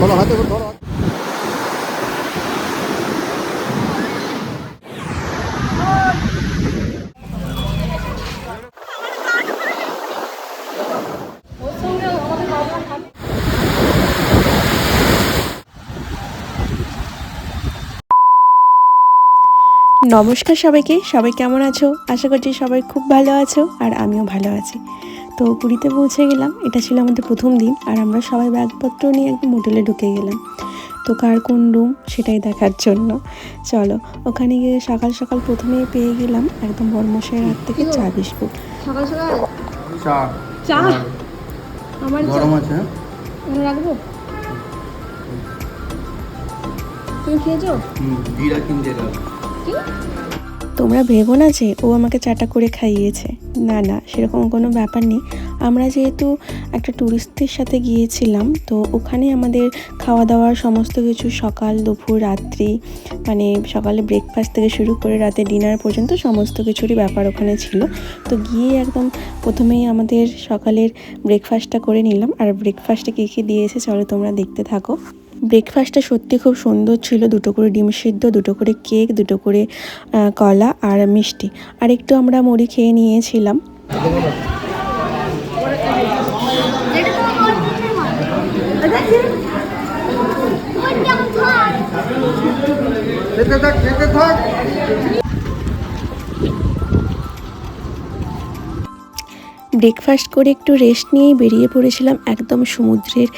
নমস্কার সবাইকে, সবাই কেমন আছো? আশা করছি সবাই খুব ভালো আছো আর আমিও ভালো আছি। তো পুরীতে পৌঁছে গেলাম, এটা ছিল আমাদের প্রথম দিন আর আমরা সবাই ব্যাগপত্র নিয়ে একদম হোটেলে ঢুকে গেলাম। তো কার কোন রুম সেটাই দেখার জন্য চলো ওখানে গিয়ে সকাল সকাল প্রথমেই পেয়ে গেলাম একদম বড়মশাইয়ের হাত থেকে চা বিস্কুট। সকাল সকাল চা চা আমার গরম আছে রাখবো। তুমি খেয়েছো? জিরা কিনতে দাও। কি তোমরা ভেবো না যে ও আমাকে চাটা করে খাইয়েছে, না না সেরকম কোনো ব্যাপার নেই। আমরা যেহেতু একটা ট্যুরিস্টদের সাথে গিয়েছিলাম তো ওখানে আমাদের খাওয়া দাওয়ার সমস্ত কিছু সকাল দুপুর রাত্রি মানে সকালে ব্রেকফাস্ট থেকে শুরু করে রাতে ডিনার পর্যন্ত সমস্ত কিছুরই ব্যাপার ওখানে ছিল। তো গিয়ে একদম প্রথমেই আমাদের সকালের ব্রেকফাস্টটা করে নিলাম। আর ব্রেকফাস্টে কী কী দিয়েছে চলো তোমরা দেখতে থাকো। ব্রেকফাস্টটা সত্যি খুব সুন্দর ছিল, 2টো করে ডিম সিদ্ধ, 2টো করে কেক, 2টো করে কলা আর মিষ্টি, আর একটু আমরা মুড়ি খেয়ে নিয়েছিলাম। ব্রেকফাস্ট করে একটু রেস্ট নিয়েই বেরিয়ে পড়েছিলাম একদম সমুদ্রের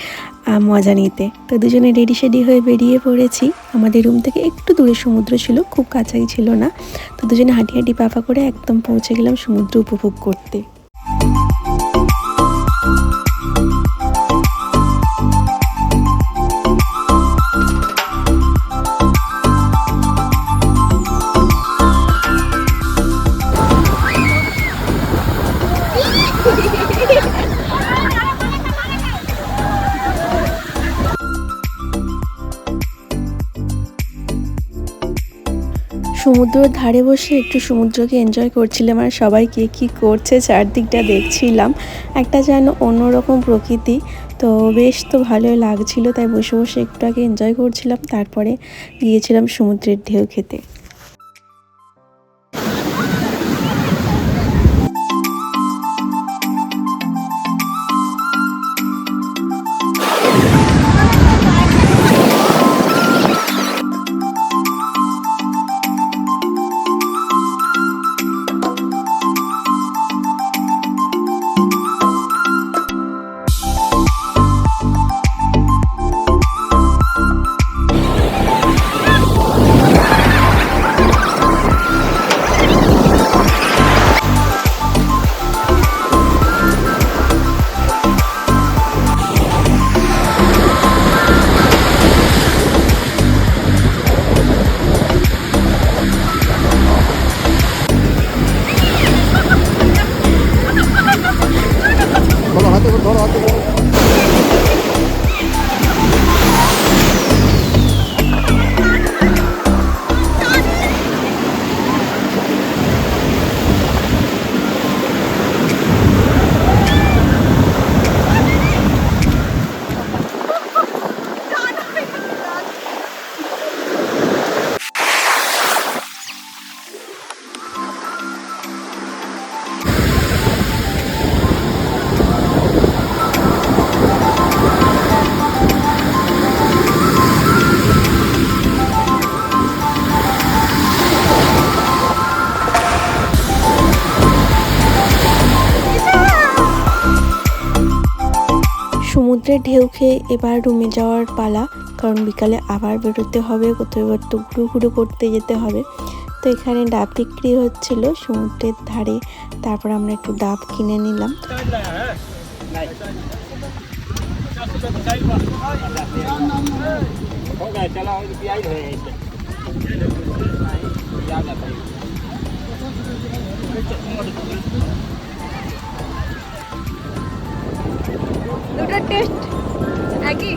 মজা নিতে। তো দুজনে রেডি শেডি হয়ে বেরিয়ে পড়েছি। আমাদের রুম থেকে একটু দূরে সমুদ্র ছিল, খুব কাছাই ছিল না। তো দুজনে হাঁটি হাঁটি পাপা করে একদম পৌঁছে গেলাম সমুদ্র উপভোগ করতে। সমুদ্রের ধারে বসে একটু সমুদ্রকে এনজয় করছিলাম আর সবাই কে কী করছে চারদিকটা দেখছিলাম। একটা যেন অন্যরকম প্রকৃতি, তো বেশ তো ভালোই লাগছিল, তাই বসে বসে একটু আগে এনজয় করছিলাম। তারপরে গিয়েছিলাম সমুদ্রের ঢেউ খেতে। সমুদ্রের ঢেউ খেয়ে এবার রুমে যাওয়ার পালা, কারণ বিকালে আবার বেরোতে হবে, কোথাও এবার তো ঘুরু ঘুরু করতে যেতে হবে। তো এখানে ডাব বিক্রি হচ্ছিল সমুদ্রের ধারে, তারপর আমরা একটু ডাব কিনে নিলাম। দুটো টেস্ট একই।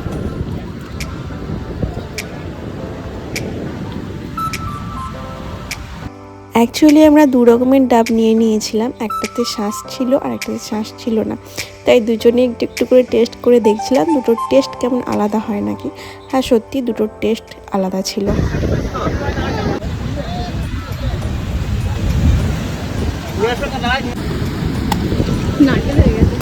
অ্যাকচুয়ালি আমরা দু রকমের ডাব নিয়ে নিয়েছিলাম, একটাতে শ্বাস ছিল আর একটাতে শ্বাস ছিল না। তাই দুজনে একটু একটু করে টেস্ট করে দেখছিলাম দুটোর টেস্ট কেমন আলাদা হয় নাকি। হ্যাঁ সত্যি দুটোর টেস্ট আলাদা ছিল। নারকেল হয়ে গেছে।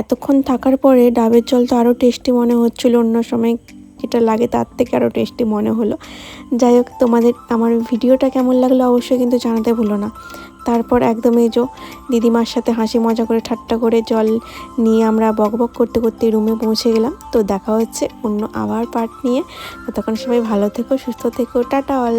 এতক্ষণ থাকার পরে ডাবের জল তো আরও টেস্টি মনে হচ্ছিল, অন্য সময় যেটা লাগে তার থেকে আরও টেস্টি মনে হলো। যাই হোক, তোমাদের আমার ভিডিওটা কেমন লাগলো অবশ্যই কিন্তু জানাতে ভুলো না। তারপর একদম এই যে দিদিমার সাথে হাসি মজা করে ঠাট্টা করে জল নিয়ে আমরা বকবক করতে করতে রুমে পৌঁছে গেলাম। তো দেখা হচ্ছে অন্য আবার পার্ট নিয়ে। ততক্ষণ সবাই ভালো থেকো, সুস্থ থেকো, টাটা অল।